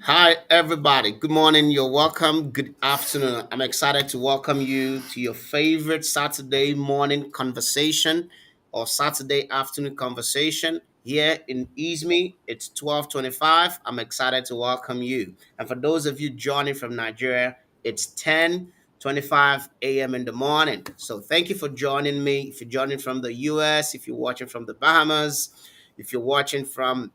Hi, everybody. Good morning. You're welcome. Good afternoon. I'm excited to welcome you to your favorite Saturday morning conversation or Saturday afternoon conversation here in Izmi. It's 12:25. I'm excited to welcome you. And for those of you joining from Nigeria, it's 10:25 a.m. in the morning. So thank you for joining me. If you're joining from the US, if you're watching from the Bahamas, if you're watching from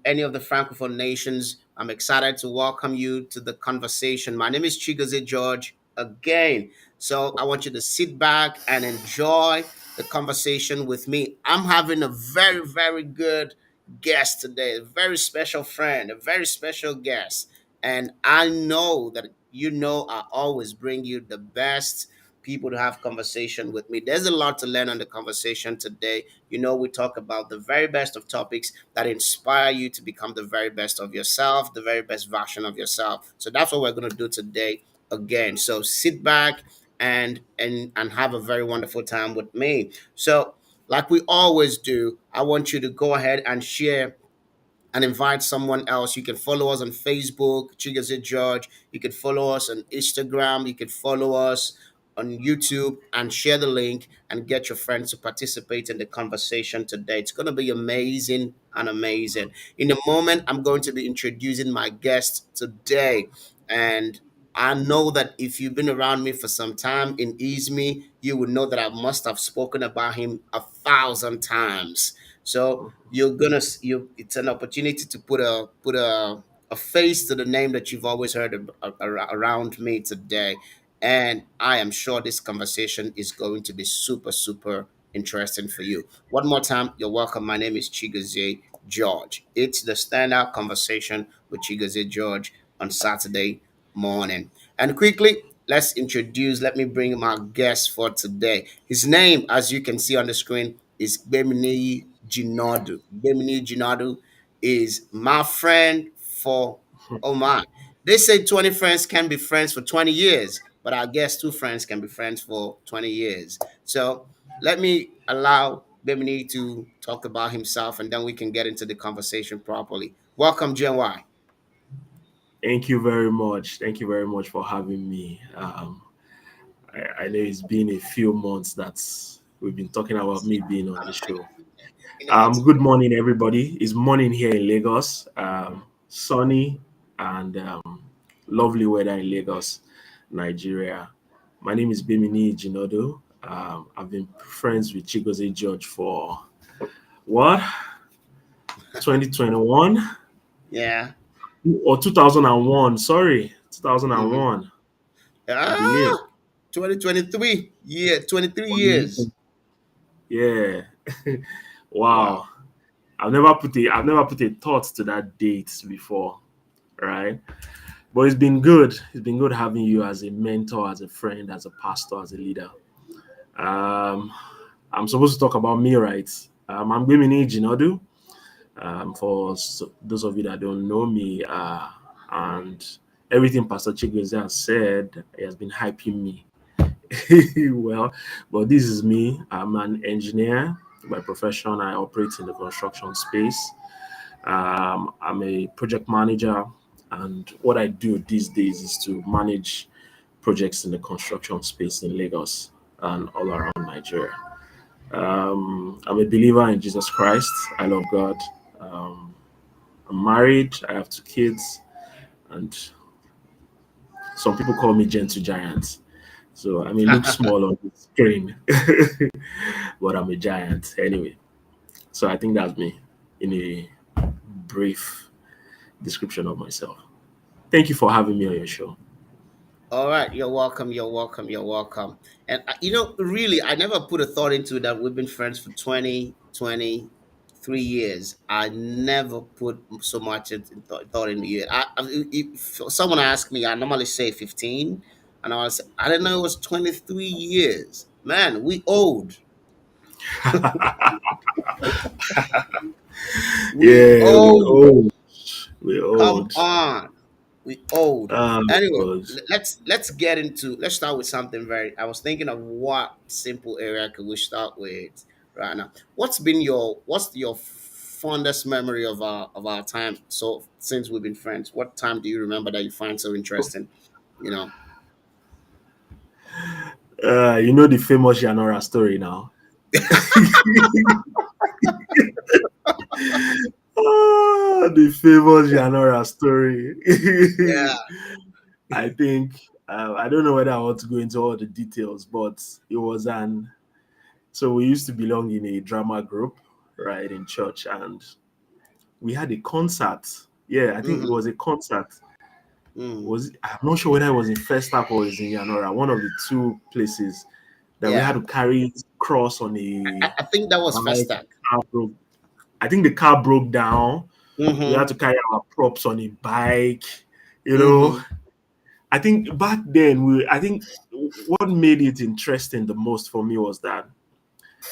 any of the Francophone nations. I'm excited to welcome you to the conversation. My name is Chigozie George again. So I want you to sit back and enjoy the conversation with me. I'm having a very, very good guest today, a very special friend, a very special guest. And I know that I always bring you the best people to have conversation with me. There's a lot to learn on the conversation today. We talk about the very best of topics that inspire you to become the very best of yourself, the very best version of yourself. So that's what we're going to do today again. So sit back and have a very wonderful time with me. So like we always do, I want you to go ahead and share and invite someone else. You can follow us on Facebook, Chigozie George. You can follow us on Instagram. You can follow us on YouTube and share the link and get your friends to participate in the conversation today. It's going to be amazing and amazing. In a moment, I'm going to be introducing my guest today. And I know that if you've been around me for some time in Izmi, you would know that I must have spoken about him 1,000 times. So it's an opportunity to put a face to the name that you've always heard around me today. And I am sure this conversation is going to be super, super interesting for you. One more time, you're welcome. My name is Chigozie George. It's the standout conversation with Chigozie George on Saturday morning. And quickly, let me bring my guest for today. His name, as you can see on the screen, is Gbeminiyi Jinadu. Gbeminiyi Jinadu is my friend for, oh my. They say 20 friends can be friends for 20 years, but I guess two friends can be friends for 20 years. So let me allow Gbeminiyi to talk about himself and then we can get into the conversation properly. Welcome, JY. Thank you very much. Thank you very much for having me. I know it's been a few months that we've been talking about me being on the show. It's Good morning, everybody. It's morning here in Lagos. Sunny and lovely weather in Lagos, Nigeria. My name is Gbeminiyi Jinadu. I've been friends with Chigozie George for what? 2021 yeah. or 2001? Sorry, Mm-hmm. 2001, I believe. Ah, 2023. Yeah, 23 years. Amazing. Yeah. Wow. Wow. I've never put a thought to that date before, right? But it's been good. It's been good having you as a mentor, as a friend, as a pastor, as a leader. Um, I'm supposed to talk about me, right? I'm Gbeminiyi Jinadu. Those of you that don't know me, and everything Pastor Chigozie has said, he has been hyping me. Well, but this is me. I'm an engineer by profession. I operate in the construction space. I'm a project manager, and what I do these days is to manage projects in the construction space in Lagos and all around Nigeria. I'm a believer in Jesus Christ. I love God. Um, I'm married. I have two kids, and some people call me Gentle Giant. So I may look small on the screen, but I'm a giant anyway. So I think that's me in a brief description of myself. Thank you for having me on your show. All right, you're welcome. You're welcome. You're welcome. And really, I never put a thought into that. We've been friends for 23 years. I never put so much thought into it. If someone asked me, I normally say 15, and I didn't know it was 23 years. Man, we old. We Yeah, we old. old. We Come old. on. We old. Anyway, God. let's start with something very. I was thinking of what simple area could we start with right now. What's your fondest memory of our time? So since we've been friends, what time do you remember that you find so interesting? You know. You know the famous Janora story now. Ah, the famous Janora story. Yeah. I think I don't know whether I want to go into all the details, but it was an so we used to belong in a drama group, right, in church, and we had a concert. Yeah, I think it Mm-hmm. was a concert. Mm. Was I'm not sure whether it was in First Stop or it was in Yanora, one of the two places that we had Yeah. to carry cross on a I think that was bike. Festac. Car broke. I think the car broke down. We had Mm-hmm. to carry our props on a bike. You know, Mm-hmm. I think back then I think what made it interesting the most for me was that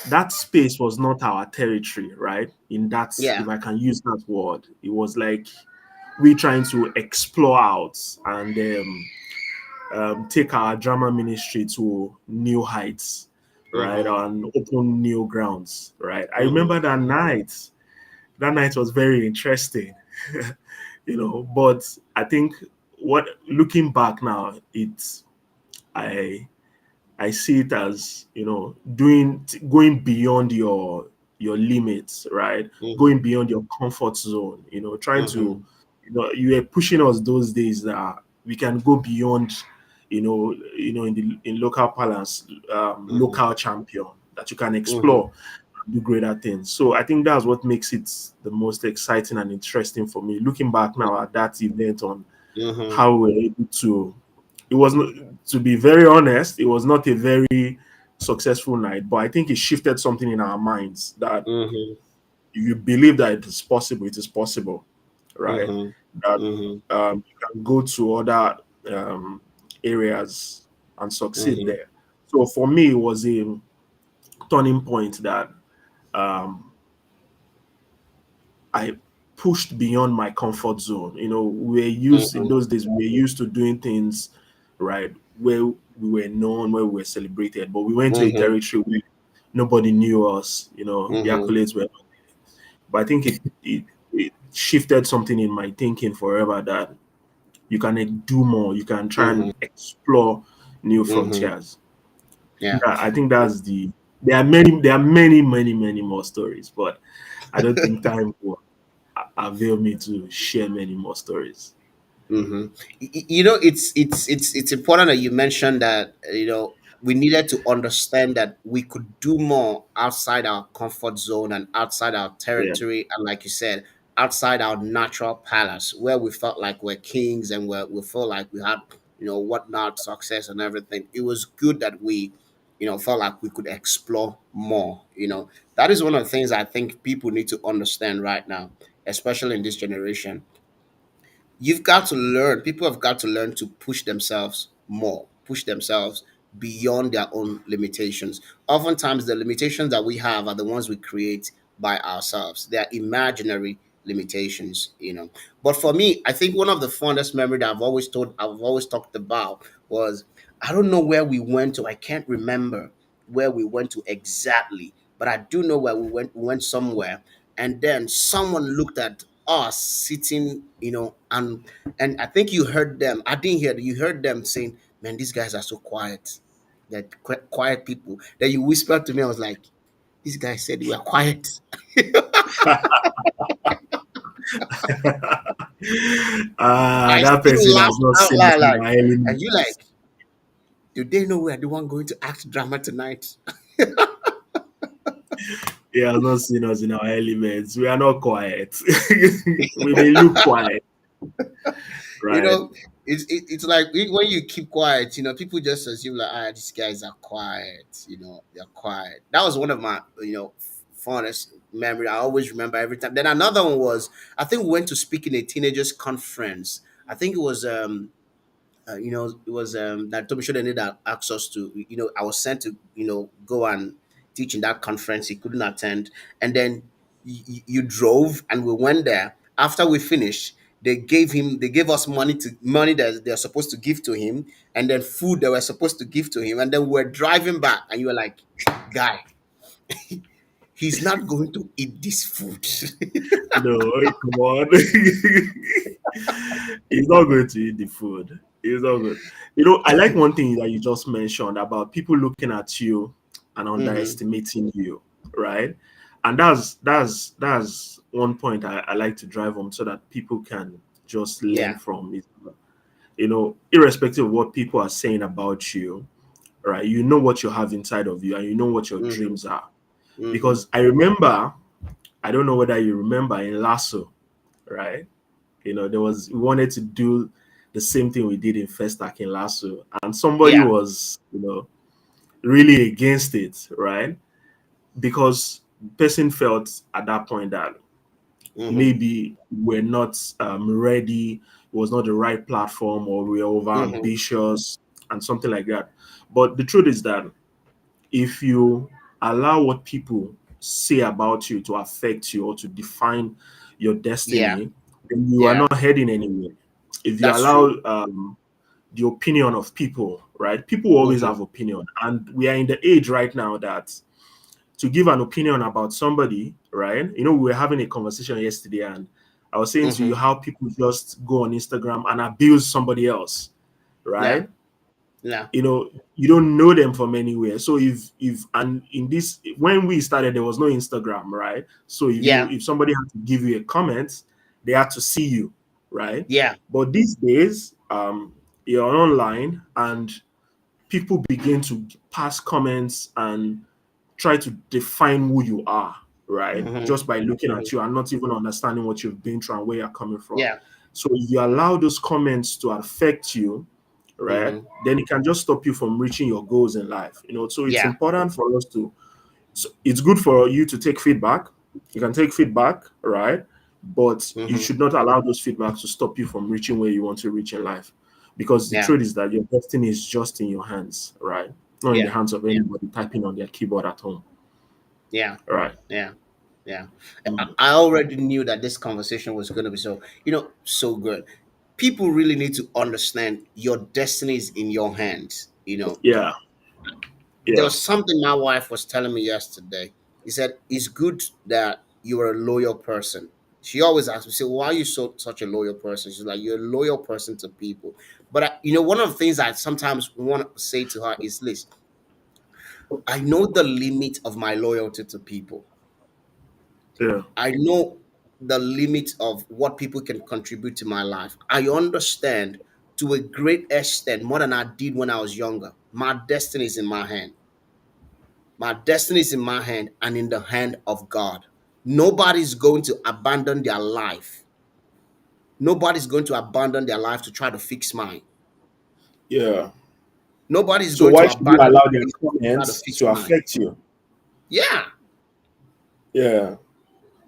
that space was not our territory, right? In that, Yeah. if I can use that word, it was like we trying to explore out and take our drama ministry to new heights, right? Mm-hmm. And open new grounds, right? I Mm-hmm. remember that night. That night was very interesting, but I think what looking back now, I I see it as doing going beyond your limits, right? Mm-hmm. Going beyond your comfort zone. Trying to, Mm-hmm. you were pushing us those days that we can go beyond, in local balance, Mm-hmm. local champion that you can Mm-hmm. explore, do greater things. So I think that's what makes it the most exciting and interesting for me. Looking back now at that event on Mm-hmm. how we were able to it was not to be very honest, it was not a very successful night, but I think it shifted something in our minds that Mm-hmm. if you believe that it is possible, right? Mm-hmm. That Mm-hmm. you can go to other um, areas and succeed Mm-hmm. there. So for me, it was a turning point that um, I pushed beyond my comfort zone. We're used in Mm-hmm. those days, we were used to doing things right where we were known, where we were celebrated, but we went to a Mm-hmm. territory where nobody knew us, the Mm-hmm. accolades were, but I think it shifted something in my thinking forever that you can do more, you can try Mm-hmm. and explore new Mm-hmm. frontiers. Yeah. I think that's there are many more stories, but I don't think time will avail me to share many more stories. Mm-hmm. It's important that you mentioned that we needed to understand that we could do more outside our comfort zone and outside our Yeah. territory, and like you said, outside our natural palace, where we felt like we're kings and we felt like we had whatnot success and everything. It was good that we felt like we could explore more. That is one of the things I think people need to understand right now, especially in this generation. You've got to learn, people have got to learn to push themselves more, push themselves beyond their own limitations. Oftentimes the limitations that we have are the ones we create by ourselves. They're imaginary limitations. But for me, I think one of the fondest memory that I've always talked about was, I don't know where we went to. I can't remember where we went to exactly, but I do know where we went somewhere, and then someone looked at us sitting, and I think you heard them. I didn't hear. You heard them saying, "Man, these guys are so quiet. They're quiet people." Then you whispered to me. I was like, "This guy said we are quiet." I That still person has laughed not out seen us loud, in like, our and you elements. like, do they know we are the one going to act drama tonight? He has not seen us in our elements. We are not quiet. We may look quiet, you right? know, it's like when you keep quiet, people just assume like, these guys are quiet, they're quiet. That was one of my, fondest memory. I always remember every time. Then another one was, I think we went to speak in a teenagers conference. I think it was it was that Toby Shoden that asked us to, I was sent to, go and teach in that conference. He couldn't attend. And then you drove and we went there. After we finished, they gave us money that they're supposed to give to him, and then food they were supposed to give to him. And then we're driving back, and you were like, guy, he's not going to eat this food. No, come on. He's not going to eat the food. He's not good. I like one thing that you just mentioned about people looking at you and Hmm. underestimating you, right? And that's one point I like to drive home so that people can just learn Yeah. from it. Irrespective of what people are saying about you, right? You know what you have inside of you and you know what your Hmm. dreams are. Hmm. Because I remember, I don't know whether you remember in Lasso, right? We wanted to do the same thing we did in First Act in Lasso, and somebody Yeah. was, really against it, right? Because person felt at that point that Hmm. maybe we're not ready, it was not the right platform, or we're over Hmm. ambitious and something like that. But the truth is that if you allow what people say about you to affect you or to define your Yeah. destiny, then you are Yeah. not heading anywhere. If you That's allow true. the opinion of people, right? People always Hmm. have opinion, and we are in the age right now that to give an opinion about somebody, right? We were having a conversation yesterday, and I was saying to you Hmm. how people just go on Instagram and abuse somebody else, Yeah. right? Yeah. You don't know them from anywhere. So if and in this when we started, there was no Instagram, right? So Yeah. if somebody had to give you a comment, they had to see you, right? Yeah. But these days, you're online and people begin to pass comments and try to define who you are, right? Hmm. Just by looking Hmm. at you and not even understanding what you've been through and where you're coming from. Yeah. So if you allow those comments to affect you, right, Hmm. then it can just stop you from reaching your goals in life. So it's Yeah. important for us to, so it's good for you to take feedback. You can take feedback, right? But you Hmm. should not allow those feedbacks to stop you from reaching where you want to reach in life. Because the Yeah. truth is that your destiny is just in your hands, right? Not in the Yeah. hands of Yeah. anybody typing on their keyboard at home. Yeah. Right. Yeah. Yeah. I Mm. I already knew that this conversation was going to be so good. People really need to understand your destiny is in your hands. Yeah. There Yeah. was something my wife was telling me yesterday. He said, it's good that you're a loyal person. She always asks me, say, why are you such a loyal person? She's like, you're a loyal person to people. But one of the things I sometimes want to say to her is this: I know the limit of my loyalty to people. Yeah. I know the limit of what people can contribute to my life. I understand to a great extent more than I did when I was younger. My destiny is in my hand. My destiny is in my hand and in the hand of God. Nobody's going to abandon their life. Nobody's going to abandon their life to try to fix mine. Yeah. Nobody's So going why to should you abandon allow their their business to try to comments fix to mine. affect you? Yeah. Yeah.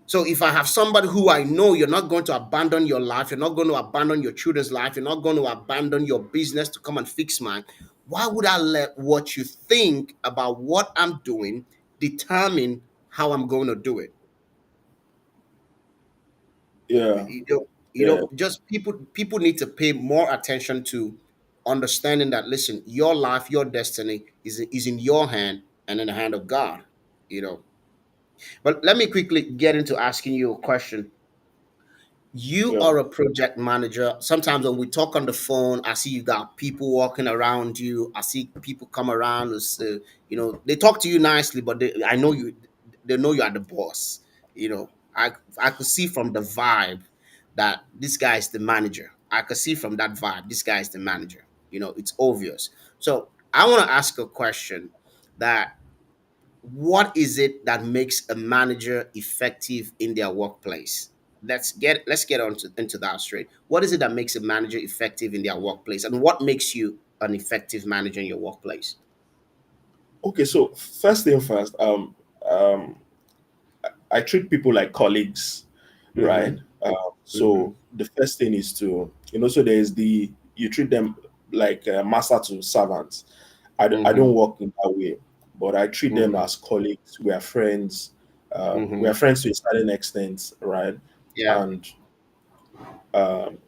So if I have somebody who I know you're not going to abandon your life, you're not going to abandon your children's life, you're not going to abandon your business to come and fix mine, why would I let what you think about what I'm doing determine how I'm going to do it? Yeah. Yeah. Just people need to pay more attention to understanding that, listen, your life, your destiny is in your hand and in the hand of God. You know. But let me quickly get into asking you a question. You Yeah. are a project manager. Sometimes when we talk on the phone, I see you got people walking around you. I see people come around. They talk to you nicely, but I know you. They know you are the boss. I could see from the vibe that this guy is the manager. I could see from that vibe this guy is the manager. It's obvious. So I want to ask a question that what is it that makes a manager effective in their workplace? Let's get into that straight. What is it that makes a manager effective in their workplace, and what makes you an effective manager in your workplace? Okay. So first thing first, um, I treat people like colleagues, right? Mm-hmm. Mm-hmm. So the first thing is to, so there's you treat them like master to servants. I Mm-hmm. don't work in that way, but I treat them Mm-hmm. as colleagues. We are friends. We are Mm-hmm. friends to a certain extent, right? Yeah. And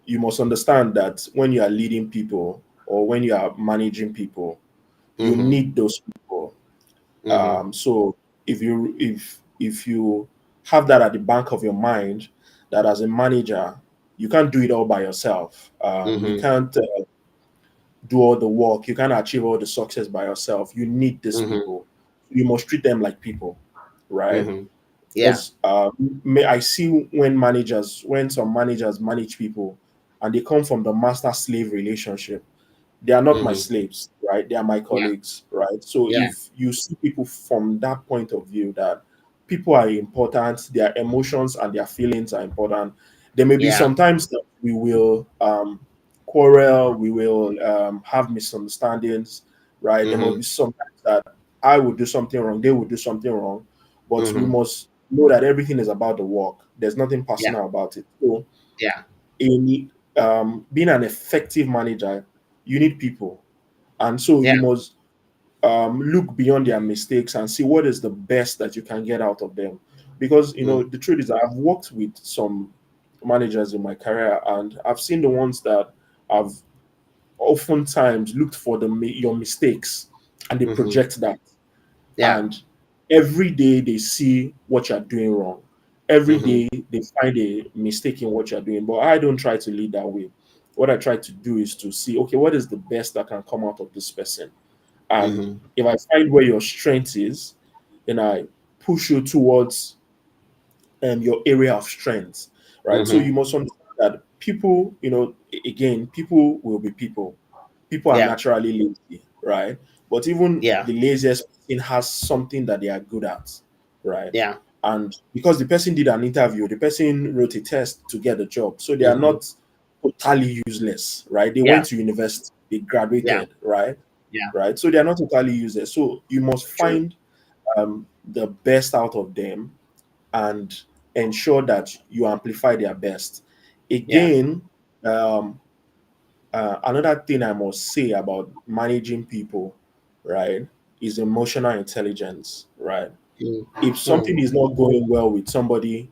you must understand that when you are leading people or when you are managing people, you Mm-hmm. need those people. Mm-hmm. So if if you have that at the back of your mind, that as a manager, you can't do it all by yourself. You Mhm. can't do all the work. You can't achieve all the success by yourself. You need these Mhm. people. You must treat them like people, right? Mhm. Yeah. Because I see when some managers manage people and they come from the master slave relationship, they are not my Mhm. slaves, right? They are my Yeah. colleagues, right? So Yeah. if you see people from that point of view, that people are important, their emotions and their feelings are important, there may be Yeah. sometimes that we will quarrel, we will have misunderstandings, right? There will Mhm. be sometimes that I would do something wrong, they would do something wrong, but we Mhm. must know that everything is about the work. There's nothing Yeah. personal about it. So Yeah. in being an effective manager, you need people, and so Yeah. you must look beyond their mistakes and see what is the best that you can get out of them. Because Mm. the truth is, that I've worked with some managers in my career, and I've seen the ones that have oftentimes looked for your mistakes, and they Mhm. project that, Yeah. and every day they see what you're doing wrong. Every Mhm. day they find a mistake in what you're doing. But I don't try to lead that way. What I try to do is to see, okay, what is the best that can come out of this person? And Mhm. if I find where your strength is, then I push you towards your area of strength, right? So you Mhm. must understand that people, again, people will be people. People are Yeah. naturally lazy, right? But even Yeah. the laziest person has something that they are good at, right? Yeah. And because the person did an interview, the person wrote a test to get the job, so they are Mhm. not totally useless, right? They Yeah. went to university, they Yeah. graduated, right? Yeah. Right. So they are not totally useless. So you must True. find the best out of them and ensure that you amplify their best. Yeah. Again, um, another thing I must say about managing people, right, is emotional intelligence, right? Mm. If something Mm. is not going well with somebody,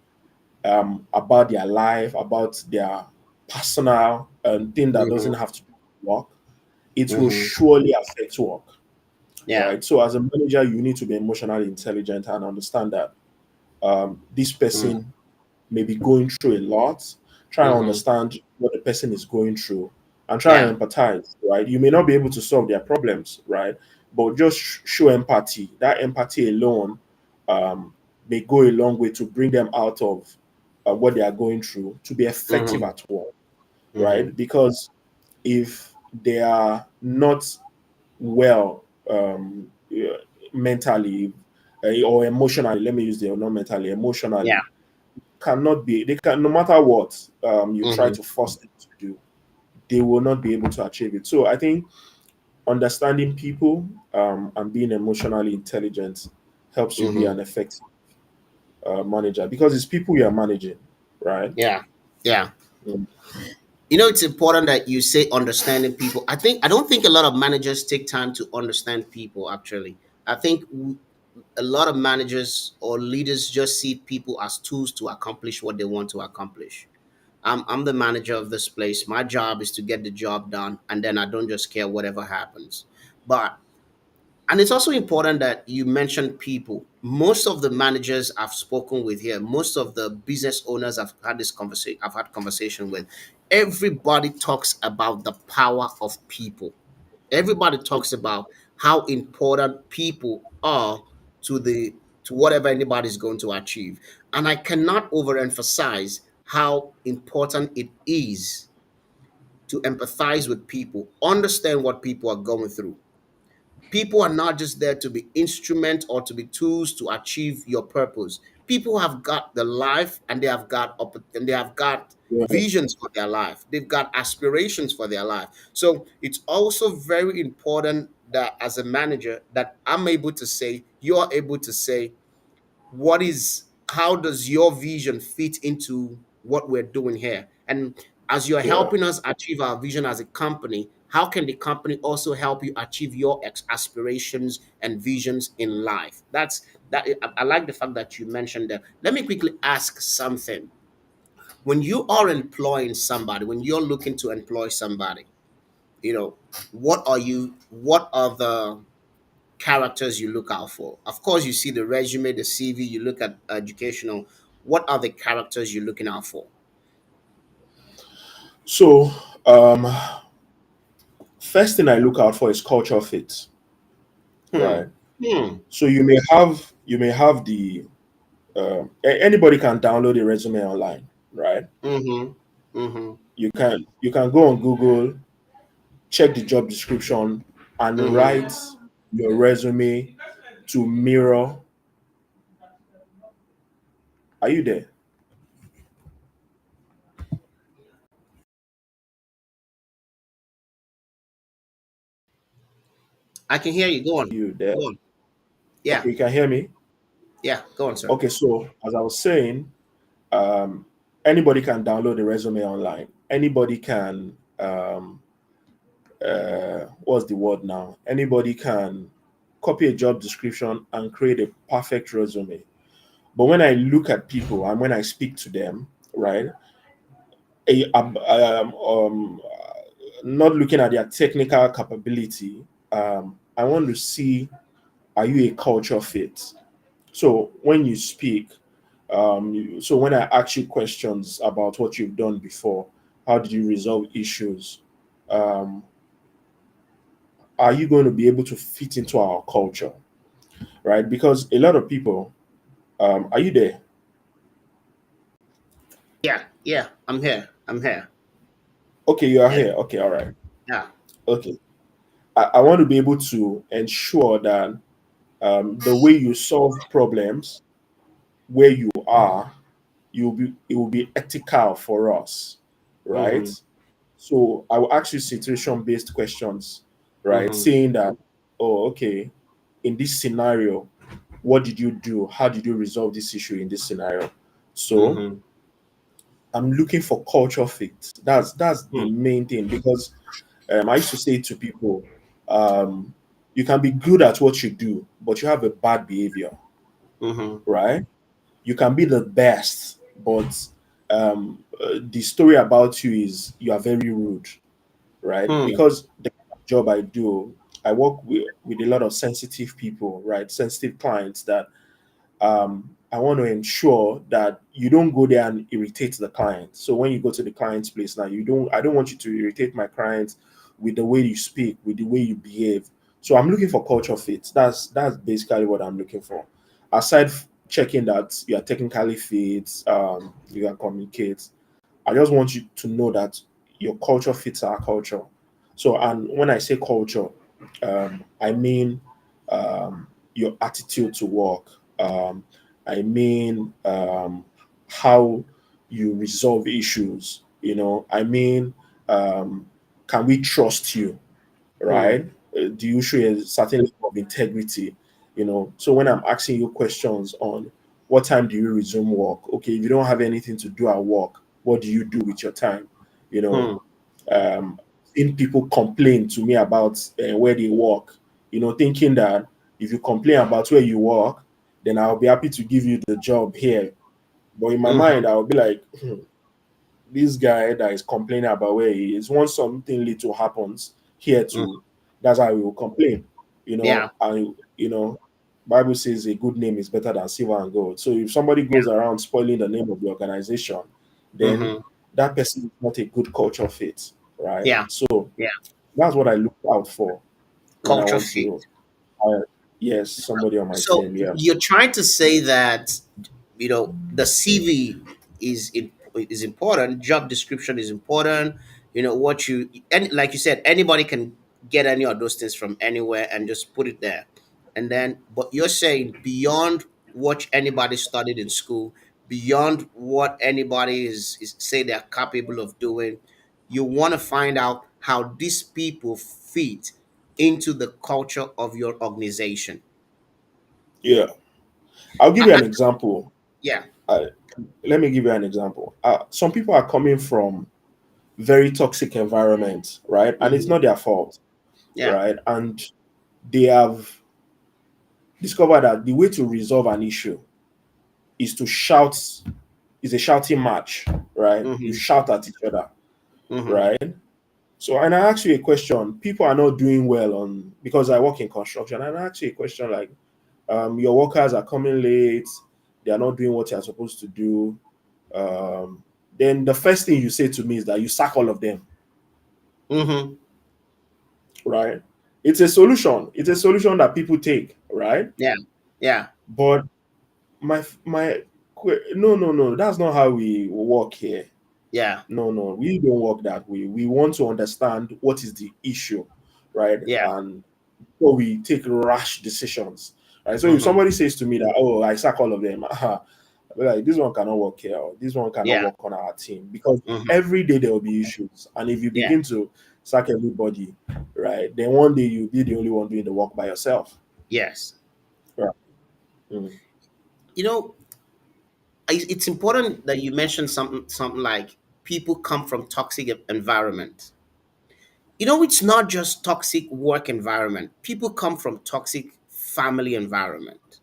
about their life, about their personal thing that doesn't Mhm. have to do with work, it will Mhm. surely affect work, Yeah. right? So as a manager, you need to be emotionally intelligent and understand that this Mm. person may be going through a lot. Try and Mhm. understand what the person is going through and try Yeah. and empathize, right? You may not be able to solve their problems, right? But just show empathy. That empathy alone um, may go a long way to bring them out of what they are going through to be effective Mhm. at work, Mhm. right? Because if they are not well yeah, mentally or emotionally, let me use the not mentally, Yeah. emotionally, cannot be they can no matter what you try Mhm. to force them to do, they will not be able to achieve it. So I think understanding people and being emotionally intelligent helps you be Mhm. an effective manager, because it's people you are managing, right? Yeah. Yeah. Mm. It's important that you say understanding people. I don't think a lot of managers take time to understand people. Actually, I think a lot of managers or leaders just see people as tools to accomplish what they want to accomplish. I'm the manager of this place. My job is to get the job done, and then I don't just care whatever happens. But and it's also important that you mention people. Most of the managers I've spoken with here, most of the business owners I've had conversation with, everybody talks about the power of people. Everybody talks about how important people are to the to whatever anybody's going to achieve. And I cannot overemphasize how important it is to empathize with people, understand what people are going through. People are not just there to be instruments or to be tools to achieve your purpose. People have got the life, and they have got Yeah, visions for their life. They've got aspirations for their life. So it's also very important that as a manager that I'm able to say, you're able to say, how does your vision fit into what we're doing here? And as you're yeah, helping us achieve our vision as a company, how can the company also help you achieve your aspirations and visions in life? I like the fact that you mentioned that. Let me quickly ask something. When you are employing somebody, when you're looking to employ somebody, you know what are the characters you look out for? Of course, you see the resume, the CV, you look at educational. What are the characters you're looking out for? So, um, first thing I look out for is culture fit, Hmm. right? Hmm. So you may have the anybody can download a resume online, right? Mm-hmm. Mm-hmm. You can go on Google, check the job description, and Mm-hmm. write your resume to mirror. Are you there? I can hear you. Go on. You there? Go on. Yeah. Okay, you can hear me. Yeah. Go on, sir. Okay, so as I was saying, um, anybody can download a resume online. Anybody can what's the word now? Anybody can copy a job description and create a perfect resume. But when I look at people and when I speak to them, right, a, not looking at their technical capability, I want to see, are you a culture fit? So when you speak, so when I ask you questions about what you've done before, how did you resolve issues? Um, are you going to be able to fit into our culture, right? Because a lot of people, are you there? Yeah. Yeah. I'm here. I'm here. Okay, you are Yeah. here. Okay, all right. Yeah. Okay. I want to be able to ensure that the way you solve problems where you are, it will be ethical for us, right? Mm-hmm. So I will ask you situation based questions, right? Mm-hmm. Saying that, oh, okay, in this scenario, what did you do? How did you resolve this issue in this scenario? So Mm-hmm. I'm looking for culture fit. That's the main thing because I used to say to people, um, you can be good at what you do, but you have a bad behavior, Mm-hmm. right? You can be the best, but the story about you is you are very rude, right? Hmm. Because the job I do, I work with a lot of sensitive people, right? Sensitive clients that I want to ensure that you don't go there and irritate the client. So when you go to the client's place now, I don't want you to irritate my clients with the way you speak, with the way you behave. So I'm looking for culture fit. That's basically what I'm looking for. Aside checking that you are technically fit, you can communicate. I just want you to know that your culture fits our culture. So, and when I say culture, I mean your attitude to work. I mean how you resolve issues. You know, I mean, um, can we trust you? Hmm. Right? Do you show a certain level of integrity? You know, so when I'm asking you questions on what time do you resume work? Okay, if you don't have anything to do at work, what do you do with your time? You know, Hmm. um, seeing people complain to me about where they work, you know, thinking that if you complain about where you work, then I'll be happy to give you the job here. But in my Mm-hmm. mind, I'll be like, this guy that is complaining about where he is, once something little happens here Mm-hmm. too, that's how he will complain. You Yeah. know, and you know, Bible says a good name is better than silver and gold. So if somebody Yeah. goes around spoiling the name of the organization, then Mm-hmm. that person is not a good culture fit, right? Yeah. So Yeah. that's what I look out for when I Culture want fit. to hire, yes, somebody on my So team. Yeah. you're trying to say that the CV is important, job description is important. What you and like you said, anybody can get any of those things from anywhere and just put it there. And then, but you're saying beyond what anybody studied in school, beyond what anybody is say they're capable of doing, you want to find out how these people fit into the culture of your organization. Yeah. I'll give I, you I, an example. yeah. Uh, Let me give you an example. Some people are coming from very toxic environment, right? And it's Hmm. not their fault, Yeah. right? And they have discovered that the way to resolve an issue is to shout, is a shouting match, right? You Hmm. shout at each other, Hmm. right? So, and I ask you a question. People are not doing well on because I work in construction. And I ask you a question like, your workers are coming late. They are not doing what they are supposed to do. Um, then the first thing you say to me is that you sack all of them, Mm-hmm. right? It's a solution. It's a solution that people take, right? Yeah. Yeah. But no, that's not how we work here. Yeah. No, we don't work that way. We want to understand what is the issue, right? Yeah. And before we take rash decisions, right? So if Mm-hmm. somebody says to me that, oh, I sack all of them, I'll be like, this one cannot work here, or this one cannot Yeah. work on our team because Mm-hmm. every day there will be issues. And if you Yeah. begin to sack everybody, right, then one day you'll be the only one doing the work by yourself. Yes. Right. Mm. You know, it's important that you mentioned something like people come from toxic environment. It's not just toxic work environment. People come from toxic family environment.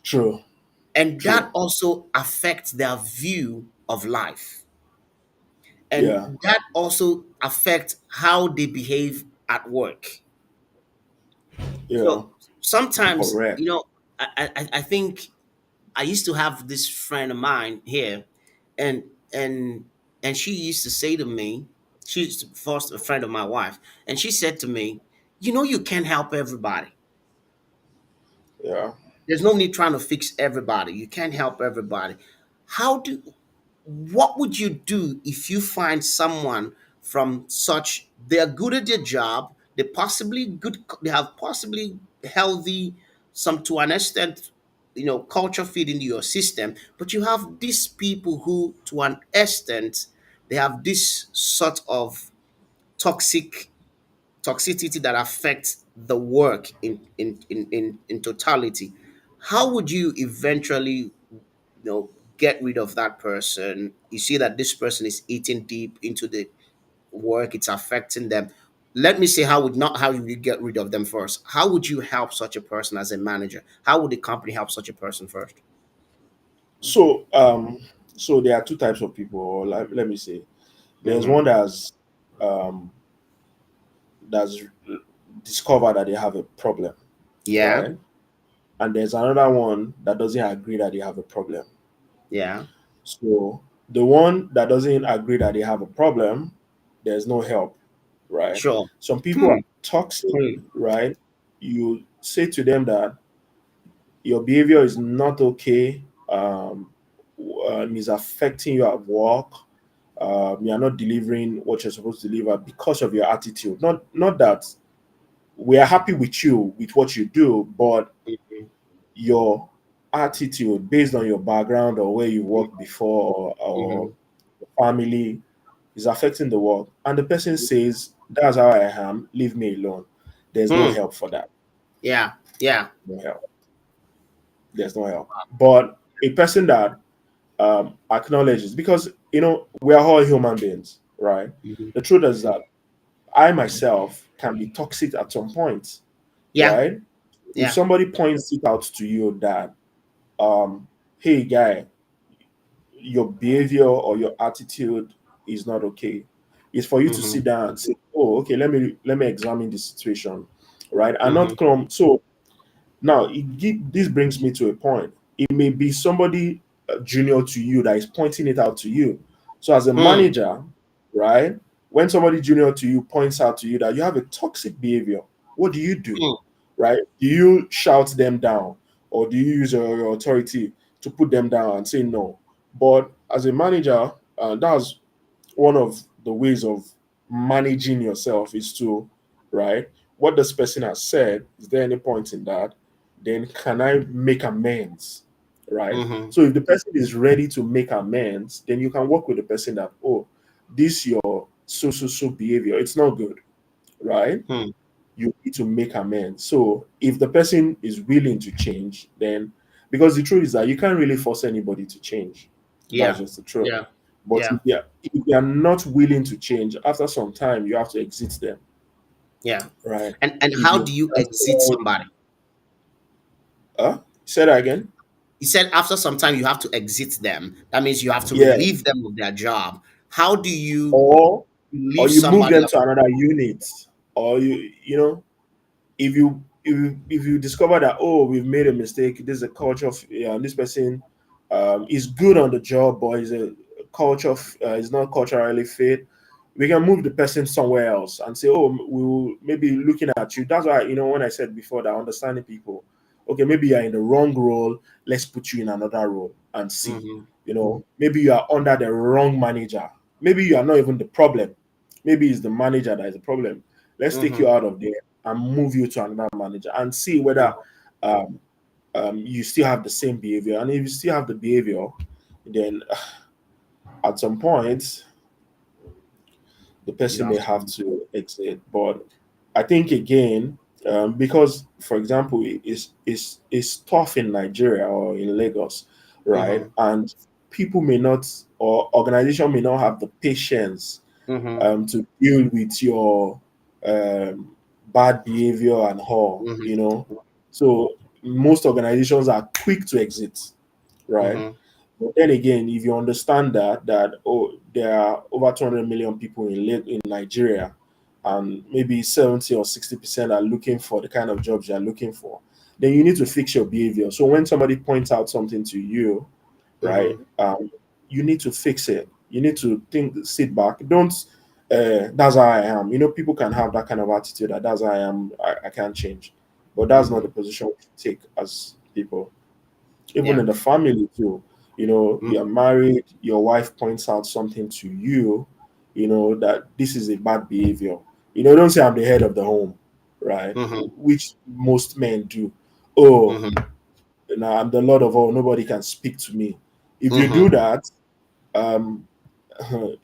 True, And that true. also affects their view of life. And Yeah, that also affects how they behave at work. yeah, So sometimes, correct. I think I used to have this friend of mine here, and and and she used to say to me, she's first a friend of my wife, and she said to me, you can't help everybody. Yeah. There's no need trying to fix everybody. You can't help everybody. How do what would you do if you find someone from such they're good at their job, they have possibly healthy, some to an extent, culture fit into your system, but you have these people who to an extent they have this sort of toxic toxicity that affects the work in totality. How would you eventually get rid of that person? You see that this person is eating deep into the work, it's affecting them. Let me say how would you get rid of them first. How would you help such a person as a manager? How would the company help such a person first? So, so there are two types of people, or let me say, there's Mm-hmm. one um, that's discovered that they have a problem, Yeah. right? And there's another one that doesn't agree that they have a problem. Yeah. So the one that doesn't agree that they have a problem, there's no help, right? Sure. Some people are Hmm. toxic, Hmm. right? You say to them that your behavior is not okay, is affecting you at work. You are not delivering what you're supposed to deliver because of your attitude. Not that we are happy with you with what you do, but your attitude based on your background or where you worked before or Mm-hmm. family is affecting the work. And the person says, that's how I am, leave me alone. There's no Hmm. help for that. Yeah. Yeah. No help. There's no help. But a person that acknowledges, because we are all human beings, right? Mhm. The truth is that I myself can be toxic at some point, Yeah. right? If Yeah. somebody points it out to you that, hey guy, your behavior or your attitude is not okay, it's for you to Mm-hmm. sit down and say, oh, okay, let me examine the situation, right? And Mm-hmm. not come. So now, this brings me to a point. It may be somebody junior to you that is pointing it out to you. So, as a Hmm. manager, right, when somebody junior to you points out to you that you have a toxic behavior, what do you do? Hmm. Right? Do you shout them down, or do you use your authority to put them down and say no? But as a manager, that's one of the ways of managing yourself is to, right, what this person has said, is there any point in that? Then can I make amends? Right? Mm-hmm. So if the person is ready to make amends, then you can work with the person that, oh, this your so behavior, it's not good, right? Hmm. You need to make amends. So if the person is willing to change, then, because the truth is that you can't really force anybody to change. That's Yeah. just the truth. Yeah. But Yeah. if they are not willing to change, after some time, you have to exit them, Yeah. right? And If how you do you exit cancel, somebody? say that again. He said after some time you have to exit them. That means you have to Yeah. relieve them of their job. How do you? Or, You or leave you move somebody them up. to another unit, or you know, if you discover that, oh, we've made a mistake, this is a culture of, this person is good on the job, but is a culture of, is not culturally fit, we can move the person somewhere else and say, oh, we will maybe looking at you. That's why, when I said before that understanding people, okay, maybe you're in the wrong role, let's put you in another role and see. Mm-hmm. Maybe you are under the wrong manager, maybe you are not even the problem, maybe it's the manager that is the problem. Let's take Mm-hmm. you out of there and move you to another manager and see whether um, you still have the same behavior. And if you still have the behavior, then at some point the You person may have have to. to exit. But I think again, because for example, it's tough in Nigeria or in Lagos, right? Mm-hmm. And people may not, or organization may not have the patience Mm-hmm. to deal with your bad behavior and all. Mm-hmm. So most organizations are quick to exit, right? Mm-hmm. But then again, if you understand that oh, there are over 200 million people in Nigeria, and maybe 70 or 60% are looking for the kind of jobs you're looking for, then you need to fix your behavior. So when somebody points out something to you, right, Mm-hmm. you need to fix it. You need to think, sit back. Don't. That's how I am. People can have that kind of attitude that that's how I am. I can't change, but that's not Mm-hmm. the position we should take as people, even Yeah. in the family too. You're Mm-hmm. married, your wife points out something to you, that this is a bad behavior. Don't say I'm the head of the home, right? Mm-hmm. Which most men do. Oh, Mm-hmm. I'm the lord of all, nobody can speak to me. If you do Mm-hmm. that, um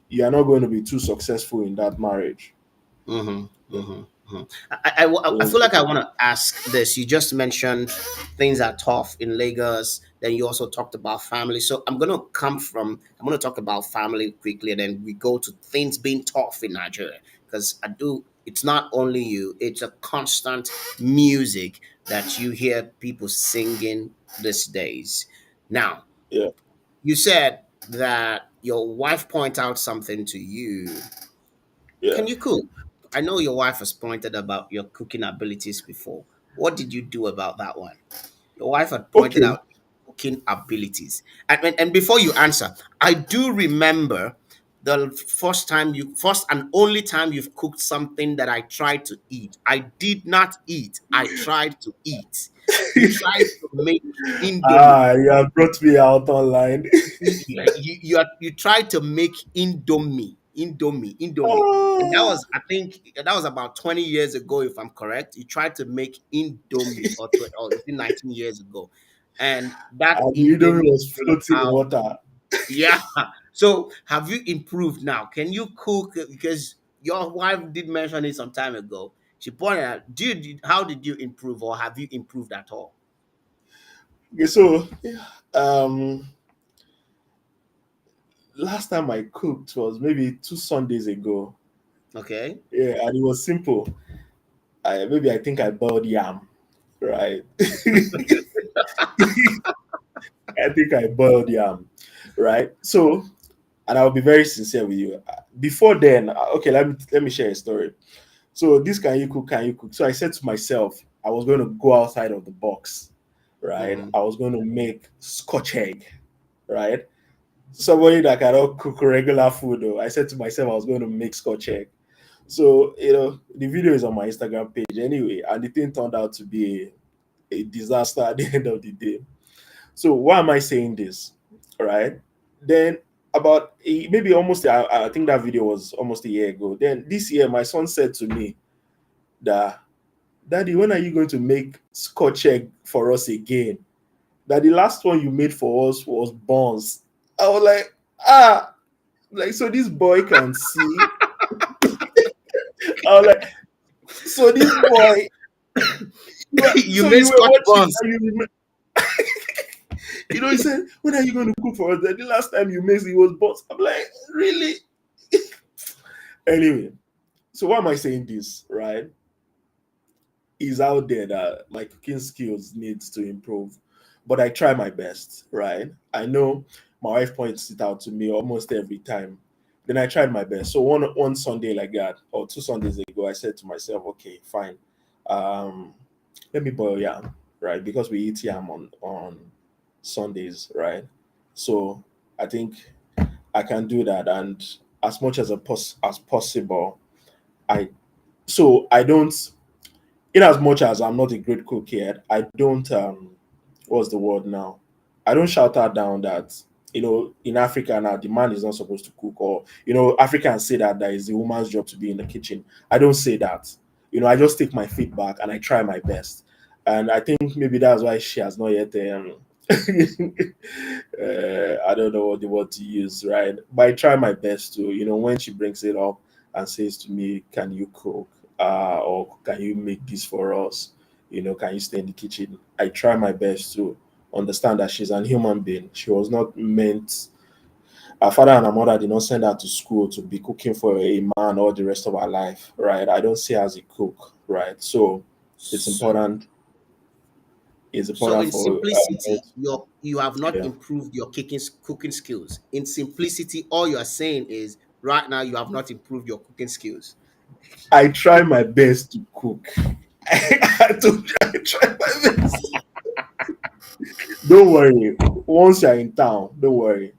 you are not going to be too successful in that marriage. Mm-hmm. Yeah. Mm-hmm. Mm-hmm. I feel like I want to ask this. You just mentioned things are tough in Lagos. Then you also talked about family. So I'm going to talk about family quickly, and then we go to things being tough in Nigeria. Because it's not only you, it's a constant music that you hear people singing these days. Now, Yeah. you said that your wife point out something to you. Yeah. Can you cook? I know your wife has pointed about your cooking abilities before. What did you do about that one? Your wife had pointed Okay. out cooking abilities. And before you answer, I do remember the first and only time you've cooked something that I tried to eat. I did not eat. I tried to eat. You tried to make indomie. You have brought me out online. You tried to make indomie, and that Ah, was, I think that was about 20 years ago, if I'm correct. You tried to make indomie, or is it 19 years ago, and that and the Indomie indomie was came floating in out. water. Yeah. So have you improved now? Can you cook? Because your wife did mention it some time ago. She pointed out, how did you improve, or have you improved at all? Okay, so um, last time I cooked was maybe 2 Sundays ago. Okay. Yeah, and it was simple. I think I boiled yam, right? I think I boiled yam, right? So, and I'll be very sincere with you. Before then, okay, let me share a story. So this can you cook? Can you cook? So I said to myself, I was going to go outside of the box, right? Mm-hmm. I was going to make Scotch egg, right? Somebody that cannot cook regular food, though. I said to myself, I was going to make Scotch egg. So the video is on my Instagram page anyway, and the thing turned out to be a disaster at the end of the day. So why am I saying this? All right. Then maybe almost I think that video was almost a year ago. Then this year, my son said to me that, Daddy, when are you going to make Scotch egg for us again? That the last one you made for us was buns. I was like, like so this boy can see. I was like, so this boy, You so made you were Scotch watching buns. and he said, when are you going to cook for us? The last time you made it was buns. I'm like, really? Anyway, so why am I saying this? Right? Is out there that my cooking skills needs to improve, but I try my best. Right? I know my wife points it out to me almost every time. Then I tried my best. So one Sunday like that, or 2 Sundays ago, I said to myself, okay, fine. Um, let me boil yam, right? Because we eat yam on Sundays, right? So I think I can do that, and as much as possible, I I don't, in as much as I'm not a great cook yet, I don't what's the word now? I don't shout out down that, in Africa now the man is not supposed to cook, or Africans say that is the woman's job to be in the kitchen. I don't say that. I just take my feedback and I try my best. And I think maybe that's why she has not yet I don't know what the word to use, right? But I try my best to, when she brings it up and says to me, "Can you cook? Or can you make this for us? Can you stay in the kitchen?" I try my best to understand that she's an human being. She was not meant. Her father and her mother did not send her to school to be cooking for a man all the rest of her life, right? I don't see her as a cook, right? So it's So, important. It's so important in for simplicity, you have not yeah. improved your cooking skills. In simplicity, all you are saying is right now you have not improved your cooking skills. I try my best to cook. I try my best. Don't worry. Once you're in town, don't worry.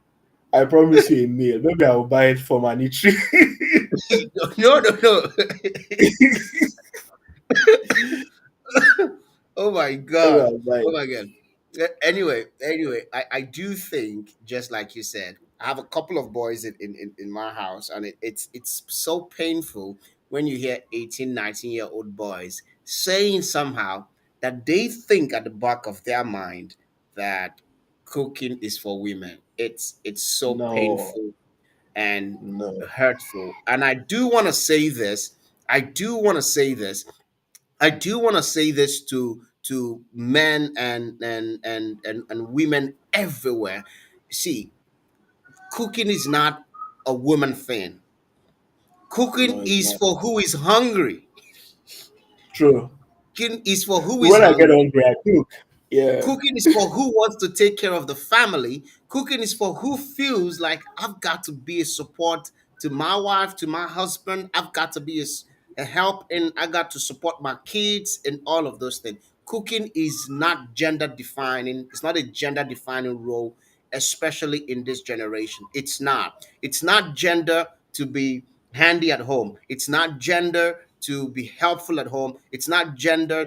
I promise you a meal. Maybe I'll buy it from an eatery. No, no, no. Oh my Maybe god. I'll buy Oh it. my god. Anyway, I do think, just like you said, I have a couple of boys in my house, and it's so painful when you hear 18, 19-year-old boys saying somehow that they think at the back of their mind that cooking is for women. It's so No, painful and no, hurtful. And I do want to say this. I do want to say this. I do want to say this to men and women everywhere. See, cooking is not a woman thing. no, Cooking it's is not. for who is hungry. True. Cooking is for who is When I get hungry. hungry, I cook. Yeah. Cooking is for who wants to take care of the family. Cooking is for who feels like I've got to be a support to my wife, to my husband. I've got to be a help, and I got to support my kids and all of those things. Cooking is not gender defining. It's not a gender defining role, especially in this generation. It's not. It's not gender to be handy at home. It's not gender to be helpful at home. It's not gender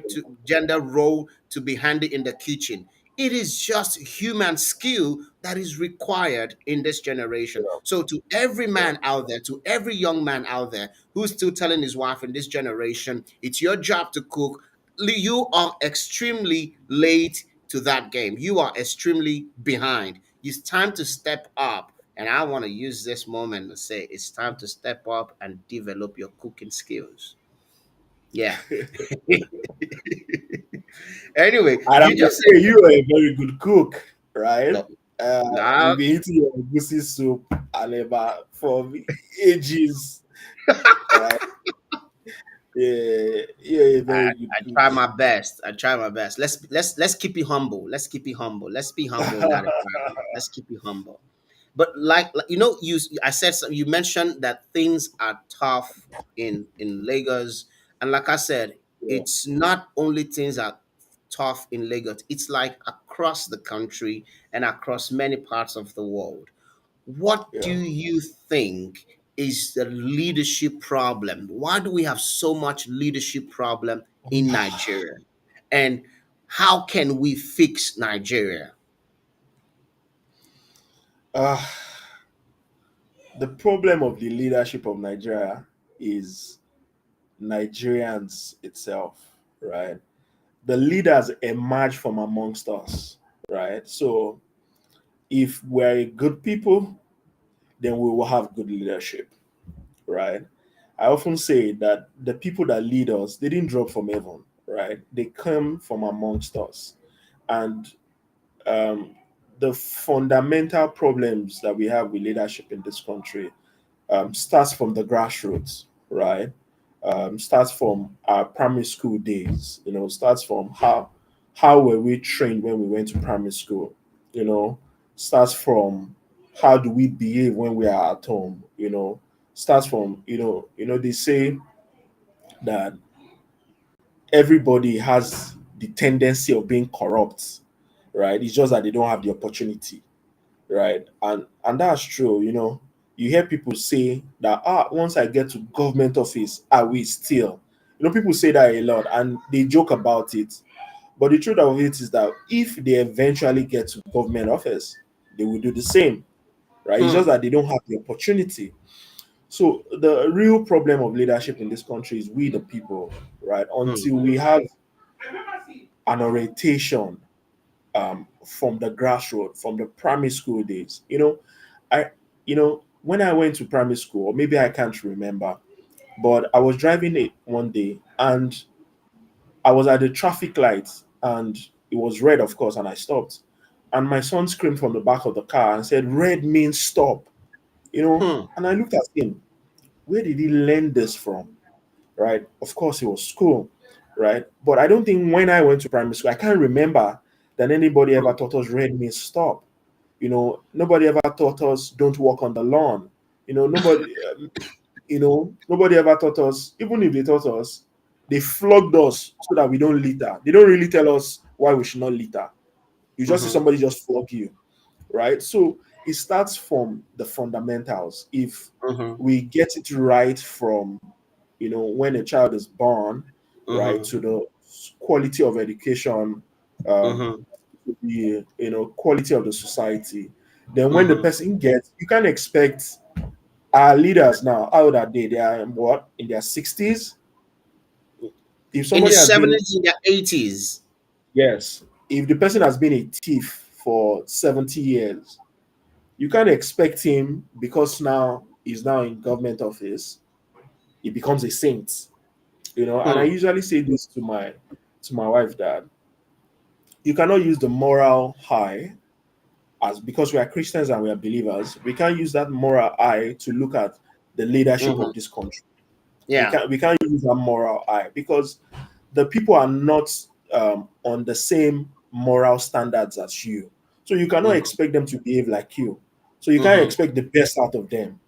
role to be handy in the kitchen. It is just human skill that is required in this generation. Yeah. So, to every Yeah. man out there, to every young man out there who's still telling his wife in this generation, it's your job to cook, you are extremely late to that game. You are extremely behind. It's time to step up. And I want to use this moment to say it's time to step up and develop your cooking skills. Yeah. Anyway, And I you must just say, said you are a very good cook, right? no. Nah, You've been eating your goosey soup and about for ages, right? Yeah, you're a very good I cook. try my best. I try my best. Let's keep it humble. Let's keep it humble. Let's be humble in that environment. Let's keep it humble. But I said you mentioned that things are tough in Lagos, and like I said, Yeah, it's not only things are tough in Lagos. It's like across the country and across many parts of the world. What do yeah. you think is the leadership problem? Why do we have so much leadership problem in Nigeria? And how can we fix Nigeria? Uh, the problem of the leadership of Nigeria is Nigerians itself, right? The leaders emerge from amongst us, right? So if we're good people, then we will have good leadership, right? I often say that the people that lead us, they didn't drop from heaven, right? They come from amongst us. And um, the fundamental problems that we have with leadership in this country starts from the grassroots, right? Starts from our primary school days. Starts from how were we trained when we went to primary school. Starts from how do we behave when we are at home, starts from, they say that everybody has the tendency of being corrupt, right? It's just that they don't have the opportunity, right? And that's true. You hear people say that, once I get to government office, I will steal. People say that a lot and they joke about it. But the truth of it is that if they eventually get to government office, they will do the same, right? It's just Hmm. that they don't have the opportunity. So the real problem of leadership in this country is we the people, right? Hmm. Until we have an orientation, from the grassroots, from the primary school days. I when I went to primary school, or maybe I can't remember, but I was driving it one day and I was at the traffic light and it was red, of course, and I stopped. And my son screamed from the back of the car and said, "Red means stop." Hmm. And I looked at him. Where did he learn this from? Right? Of course, it was school, right? But I don't think when I went to primary school, I can't remember that anybody ever Hmm. taught us red means stop. Nobody ever taught us don't walk on the lawn. Nobody ever taught us. Even if they taught us, they flogged us so that we don't litter. They don't really tell us why we should not litter. You just see Hmm. somebody just flog you, right? So it starts from the fundamentals. If Hmm. we get it right from, when a child is born, right, Hmm. to the quality of education, um, Hmm. the quality of the society, then when the Hmm. person gets, you can't expect our leaders now. How old are they? They are in their 60s. If In the somebody has been, 70s, in the 80s. yes, if the person has been a thief for 70 years, you can't expect him, because now he's now in government office, he becomes a saint. And I Hmm. usually say this to my wife, that you cannot use the moral high, as because we are Christians and we are believers, we can't use that moral eye to look at the leadership Hmm. of this country. We Yeah. can't we can't use that moral eye, because the people are not, on the same moral standards as you. So you cannot Hmm. expect them to behave like you. So you can't Hmm. expect the best out of them,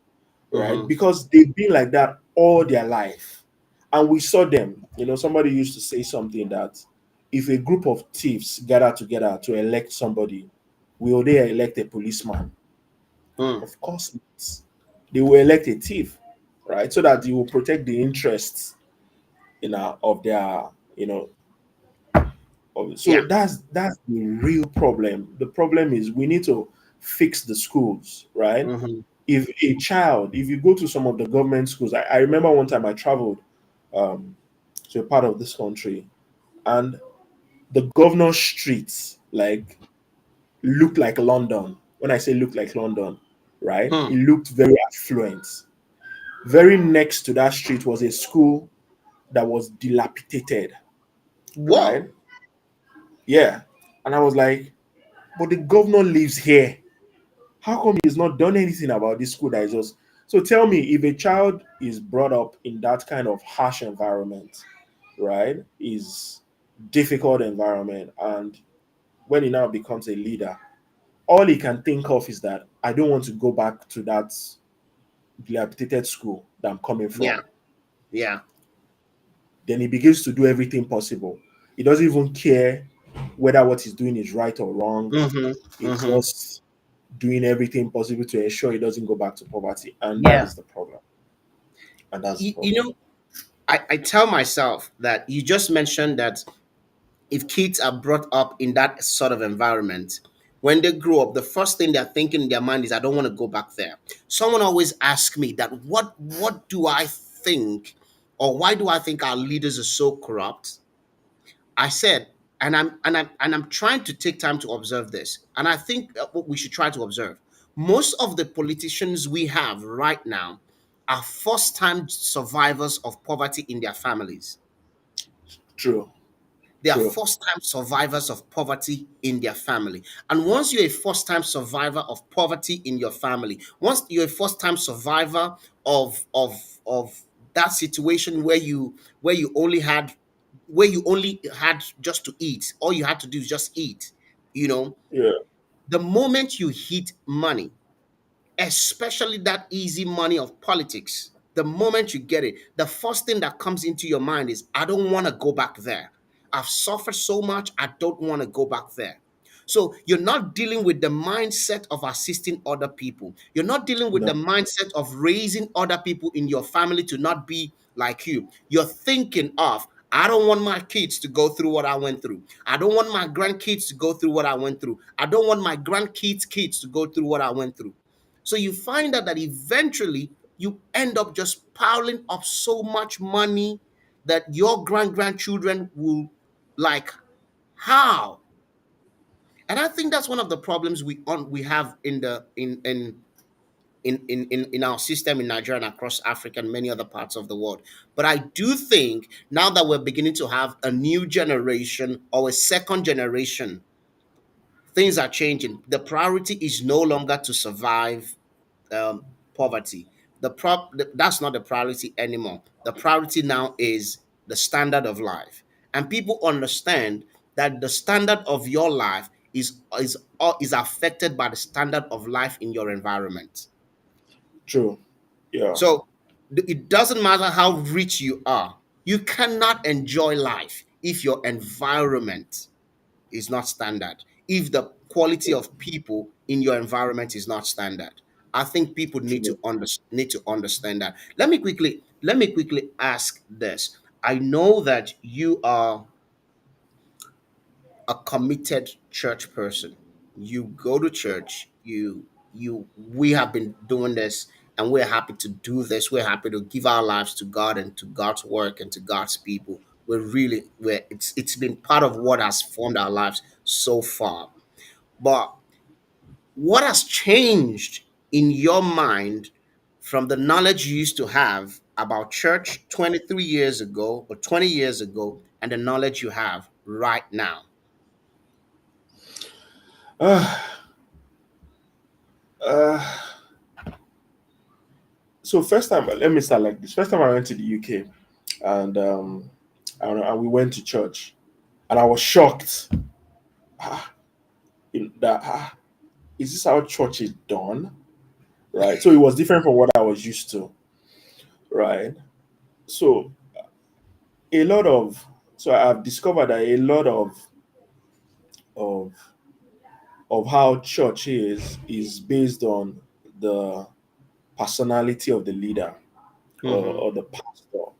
right? Hmm. Because they've been like that all their life. And we saw them. Somebody used to say something that if a group of thieves gather together to elect somebody, will they elect a policeman? Hmm. Of course not. They will elect a thief, right? So that he will protect the interests, of their, so Yeah. that's the real problem. The problem is we need to fix the schools, right? Hmm. If you go to some of the government schools, I remember one time I traveled, um, to a part of this country, and the governor's streets like looked like London. When I say looked like London, right, Hmm. it looked very affluent. Very next to that street was a school that was dilapidated, right? Whoa. Yeah, and I was like, but the governor lives here. How come he's not done anything about this school that is just, so tell me, if a child is brought up in that kind of harsh environment, right, is difficult environment, and when he now becomes a leader, all he can think of is that I don't want to go back to that dilapidated school that I'm coming Yeah. from. Yeah. Then he begins to do everything possible. He doesn't even care whether what he's doing is right or wrong. Hmm. He's Hmm. just doing everything possible to ensure he doesn't go back to poverty. And that Yeah. is the problem. And that's the You problem. know, I tell myself that you just mentioned that if kids are brought up in that sort of environment, when they grow up, the first thing they're thinking in their mind is, I don't want to go back there. Someone always asks me that, what do I think, or why do I think our leaders are so corrupt? I said, and I'm trying to take time to observe this, and I think what we should try to observe. Most of the politicians we have right now are first-time survivors of poverty in their families. True. They are True. first-time survivors of poverty in their family. And once you're a first-time survivor of poverty in your family, once you're a first-time survivor of that situation where you only had just to eat, all you had to do is just eat, you know, Yeah. the moment you hit money, especially that easy money of politics. The moment you get it, the first thing that comes into your mind is, I don't want to go back there. I've suffered so much, I don't want to go back there. So you're not dealing with the mindset of assisting other people. You're not dealing with No. the mindset of raising other people in your family to not be like you. You're thinking of, I don't want my kids to go through what I went through. I don't want my grandkids to go through what I went through. I don't want my grandkids' kids to go through what I went through. So you find out that eventually you end up just piling up so much money that your grandchildren will like, how? And I think that's one of the problems we have in the in our system in Nigeria and across Africa and many other parts of the world. But I do think now that we're beginning to have a new generation or a second generation, things are changing. The priority is no longer to survive poverty. That's not the priority anymore. The priority now is the standard of life, and people understand that the standard of your life is affected by the standard of life in your environment. True. Yeah. So it doesn't matter how rich you are, you cannot enjoy life if your environment is not standard, if the quality of people in your environment is not standard. I think people True. need to understand that. Let me quickly ask this. I know that you are a committed church person. You go to church, we have been doing this, and we're happy to do this. We're happy to give our lives to God and to God's work and to God's people. We're it's been part of what has formed our lives so far. But what has changed in your mind from the knowledge you used to have about church 23 years ago or 20 years ago and the knowledge you have right now? Uh, uh, so first time, let me start like this. First time I went to the UK, and and we went to church, and I was shocked. Ah, that is this how church is done? Right. So it was different from what I was used to. Right. So a lot of so I've discovered that a lot of of how church is based on the personality of the leader, Mm-hmm. or the pastor,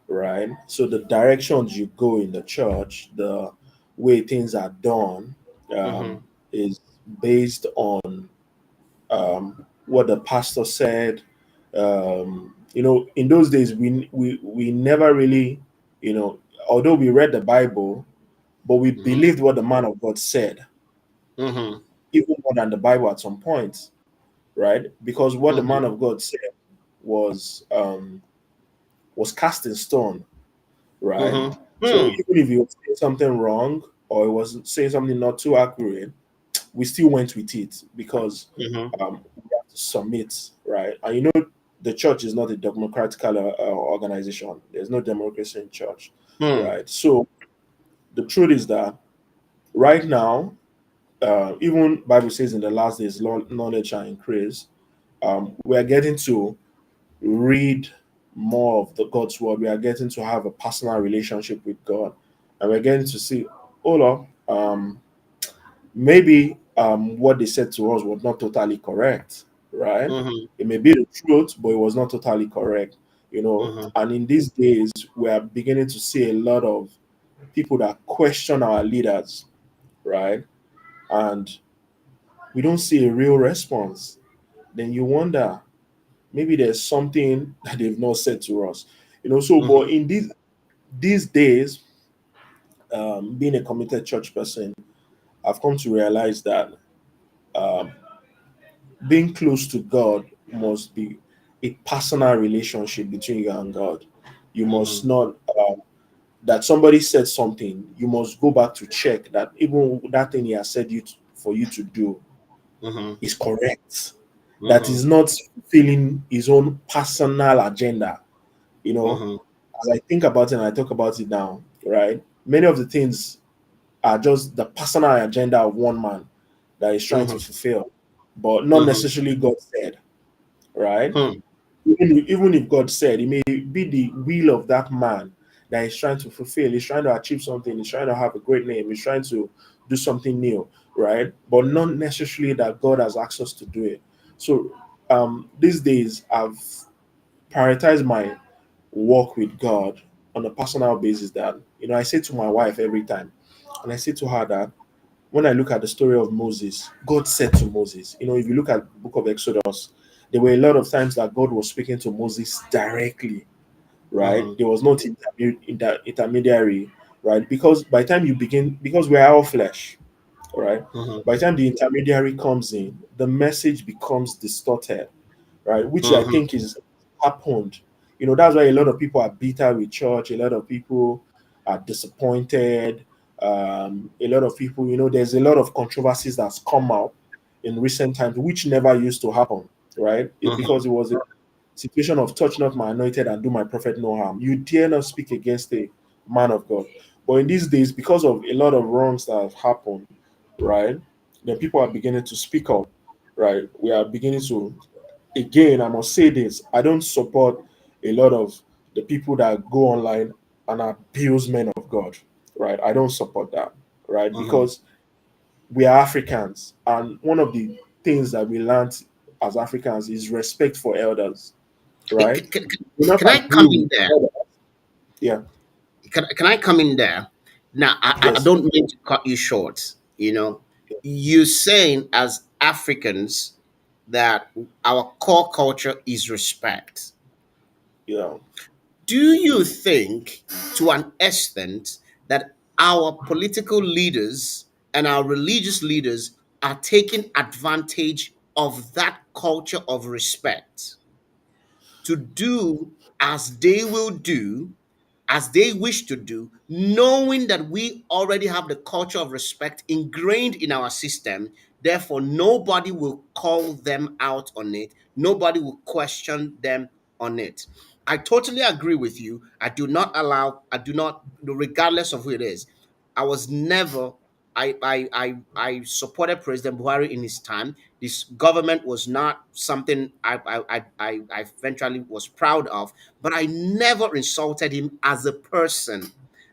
right? So the directions you go in the church, the way things are done, Mm-hmm. is based on what the pastor said. In those days, we never really, although we read the Bible, but we Mm-hmm. believed what the man of God said, Mm-hmm. even more than the Bible at some point, right? Because what the man Mm-hmm. of God said was was cast in stone, right? Mm-hmm. So Hmm. even if you say something wrong or it was saying something not too accurate, we still went with it because Mm-hmm. we have to submit, right? And the church is not a democratical organization. There's no democracy in church, Hmm. right? So the truth is that right now, even Bible says in the last days, knowledge shall increase. We are getting to read more of the God's word. We are getting to have a personal relationship with God, and we're getting to see, oh Lord, maybe what they said to us was not totally correct, right? Mm-hmm. It may be the truth, but it was not totally correct, Mm-hmm. And in these days, we are beginning to see a lot of people that question our leaders, right? And we don't see a real response. Then you wonder, maybe there's something that they've not said to us, So, but Mm-hmm. in these days, being a committed church person, I've come to realize that um, being close to God must be a personal relationship between you and God. You must Mm-hmm. not that somebody said something. You must go back to check that even that thing he has said for you to do Mm-hmm. is correct. That Mm-hmm. is not fulfilling his own personal agenda. You know, Mm-hmm. as I think about it and I talk about it now, right? Many of the things are just the personal agenda of one man that is trying to Mm-hmm. fulfill, but not Mm-hmm. necessarily God said. right? Hmm. Even if God said, it may be the will of that man that he's trying to fulfill. He's trying to achieve something. He's trying to have a great name. He's trying to do something new, right? But not necessarily that God has asked us to do it. So these days, I've prioritized my walk with God on a personal basis. That I say to my wife every time, and I say to her that when I look at the story of Moses, God said to Moses, if you look at the book of Exodus, there were a lot of times that God was speaking to Moses directly, right? Hmm. There was no intermediary, right? Because by the time because we are all flesh, right? Hmm. By the time the intermediary comes in, the message becomes distorted, right? Which I Hmm. think is happened. That's why a lot of people are bitter with church. A lot of people are disappointed. A lot of people, there's a lot of controversies that's come out in recent times, which never used to happen, right? Because Hmm. it was a situation of touch not my anointed and do my prophet no harm. You dare not speak against a man of God. But in these days, because of a lot of wrongs that have happened, right, then people are beginning to speak up, right? We are beginning to, again, I must say this, I don't support a lot of the people that go online and abuse men of God, right? I don't support that, right? Hmm. Because we are Africans, and one of the things that we learned as Africans is respect for elders, Hey, right? We not can I agree come with in there? elders. Yeah, Can I come in there? Now, I yes, don't mean to cut you short. You saying as Africans that our core culture is respect. yeah, Do you think, to an extent, that our political leaders and our religious leaders are taking advantage of that culture of respect to do as they will do, as they wish to do, knowing that we already have the culture of respect ingrained in our system? Therefore, nobody will call them out on it, nobody will question them on it. I totally agree with you. I do not, regardless of who it is, I was never, I supported President Buhari in his time. This government was not something I eventually was proud of, but I never insulted him as a person.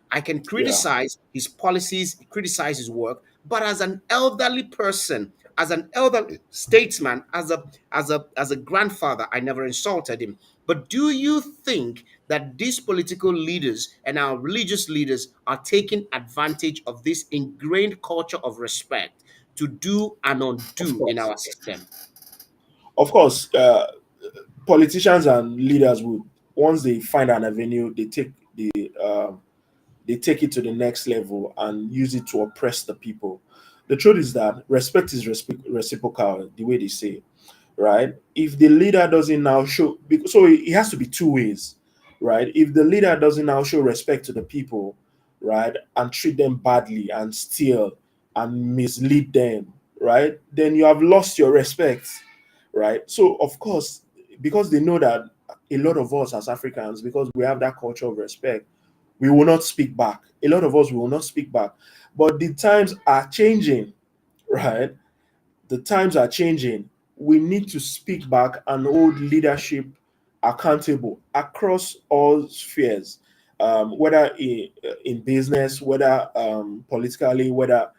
I can yeah, criticize his policies, criticize his work, but as an elderly person, as an elderly statesman, as a grandfather, I never insulted him. But do you think that these political leaders and our religious leaders are taking advantage of this ingrained culture of respect to do and of undo in course, our system? of course. Politicians and leaders would, once they find an avenue, they take it to the next level and use it to oppress the people. The truth is that respect is reciprocal, the way they say, right? If the leader doesn't now show, so it has to be two ways, right? If the leader doesn't now show respect to the people, right, and treat them badly and steal and mislead them, right, then you have lost your respect, right? So, of course, because they know that a lot of us as Africans, because we have that culture of respect, we will not speak back. A lot of us will not speak back. But the times are changing, right? The times are changing. We need to speak back and hold leadership accountable across all spheres, whether in business, whether politically, whether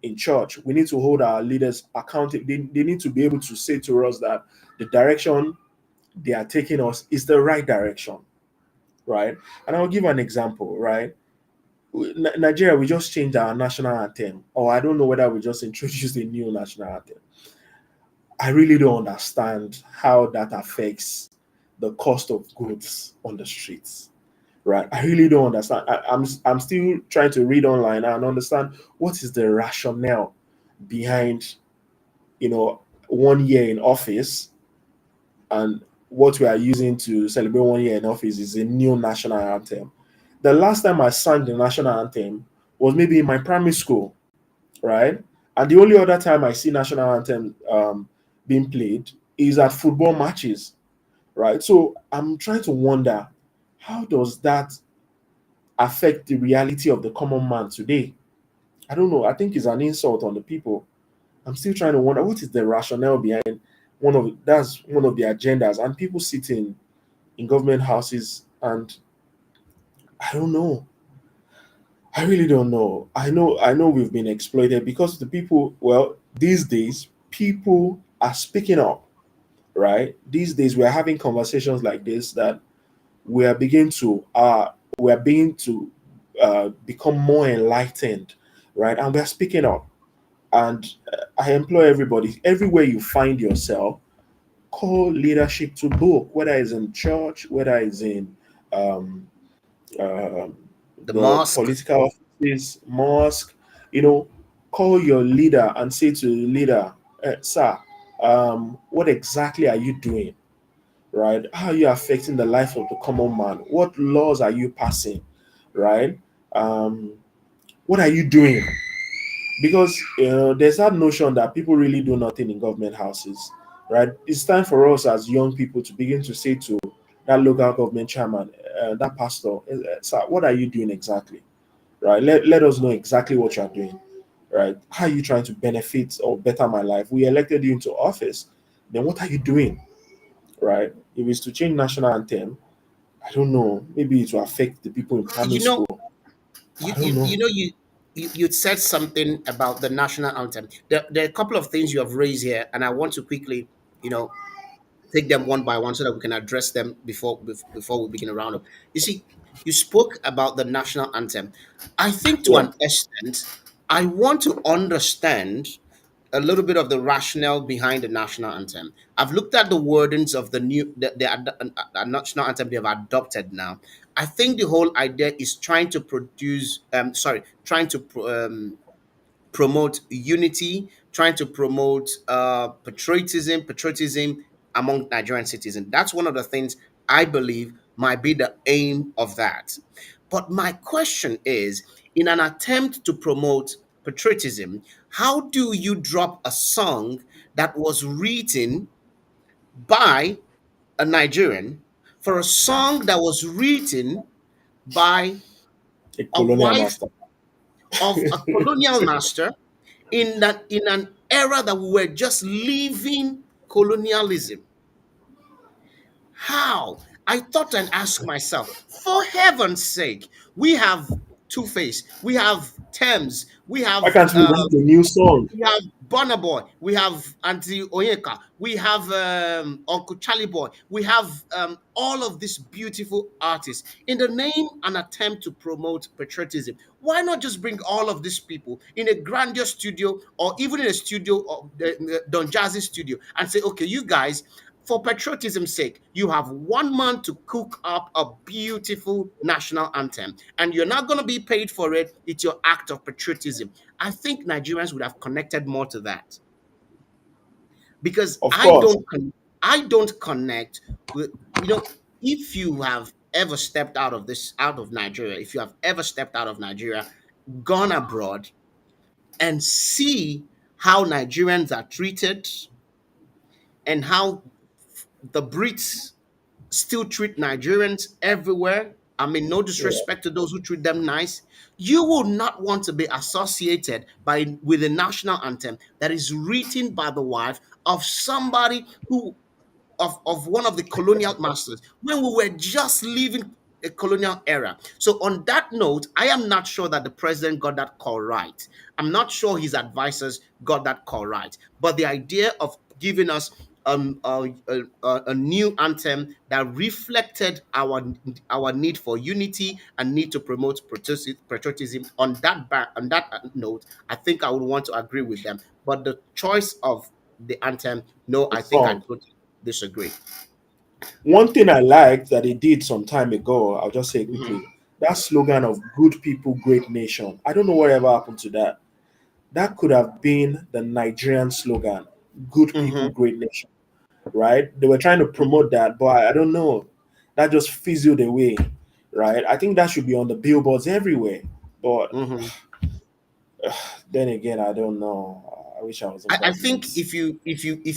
in church. We need to hold our leaders accountable. They need to be able to say to us that the direction they are taking us is the right direction, right? And I'll give an example, right? Nigeria, we just changed our national anthem, or I don't know whether we just introduced a new national anthem. I really don't understand how that affects the cost of goods on the streets. Right? I really don't understand. I'm still trying to read online and understand what is the rationale behind, 1 year in office, and what we are using to celebrate 1 year in office is a new national anthem. The last time I sang the national anthem was maybe in my primary school, right? And the only other time I see national anthem being played is at football matches, right? So I'm trying to wonder, how does that affect the reality of the common man today? I don't know. I think it's an insult on the people. I'm still trying to wonder what is the rationale behind That's one of the agendas, and people sit in government houses, and I don't know. I really don't know. I know we've been exploited because the people, well, these days people are speaking up, right? These days we're having conversations like this, that we are beginning to become more enlightened, right? And we're speaking up. And I employ everybody, everywhere you find yourself, call leadership to book, whether it's in church, whether it's in um, um The the mosque. political offices, mosque, you know, call your leader and say to the leader, sir, what exactly are you doing? Right? How are you affecting the life of the common man? What laws are you passing? Right? Um, what are you doing? Because there's that notion that people really do nothing in government houses, right? It's time for us as young people to begin to say to that local government chairman, that pastor, sir, what are you doing exactly? Right? Let us know exactly what you are doing. Right? How are you trying to benefit or better my life? We elected you into office. Then what are you doing? Right? If it's to change national anthem, I don't know. Maybe it will affect the people in primary You know, school. I don't know. you said something about the national anthem. There are a couple of things you have raised here, and I want to quickly, you know, take them one by one so that we can address them before we begin a roundup. You see, you spoke about the national anthem. I think to Yeah. an extent, I want to understand a little bit of the rationale behind the national anthem. I've looked at the wordings of the national anthem they've adopted now. I think the whole idea is trying to trying to promote unity, trying to promote patriotism among Nigerian citizens. That's one of the things I believe might be the aim of that. But my question is, in an attempt to promote patriotism, how do you drop a song that was written by a Nigerian for a song that was written by A a colonial wife master. of a colonial master in an era that we were just leaving colonialism? How? I thought and asked myself, for heaven's sake, we have Two Face, we have Thames, Why can't we write a new song? we have Burna Boy, we have Auntie Onyeka, we have Uncle Charlie Boy, we have all of these beautiful artists. In the name and attempt to promote patriotism, why not just bring all of these people in a grandiose studio or even in a studio of the Don Jazzy studio and say, okay, you guys, for patriotism's sake, you have 1 month to cook up a beautiful national anthem, and you're not going to be paid for it. It's your act of patriotism. I think Nigerians would have connected more to that because Of course. I don't connect with, if you have ever stepped out of Nigeria, if you have ever stepped out of Nigeria, gone abroad and see how Nigerians are treated and how the Brits still treat Nigerians everywhere. I mean, no Yeah. disrespect to those who treat them nice. You will not want to be associated with a national anthem that is written by the wife of somebody who of one of the colonial masters when we were just leaving a colonial era. So, on that note, I am not sure that the president got that call right. I'm not sure his advisors got that call right. But the idea of giving us a new anthem that reflected our need for unity and need to promote patriotism on that note, I think I would want to agree with them. But the choice of the anthem, no, The I think I song. totally disagree. One thing I liked that they did some time ago, I'll just say Hmm. quickly, that slogan of good people, great nation. I don't know whatever happened to that. That could have been the Nigerian slogan, good people, Hmm. great nation, right? They were trying to promote that, but I don't know. That just fizzled away, right? I think that should be on the billboards everywhere. But Hmm. then again, I don't know. I wish I was in I government. think if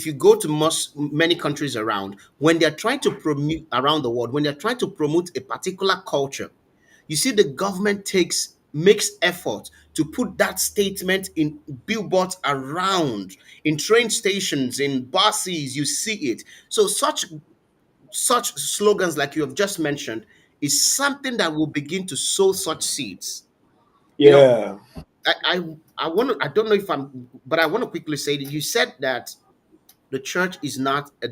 you go to many countries around, when they're trying to promote around the world, when they're trying to promote a particular culture, you see the government takes makes effort to put that statement in billboards around, in train stations, in buses, you see it. So such slogans like you have just mentioned is something that will begin to sow such seeds. You know, Yeah. I want to, I don't know if I'm, but I want to quickly say that you said that the church is not a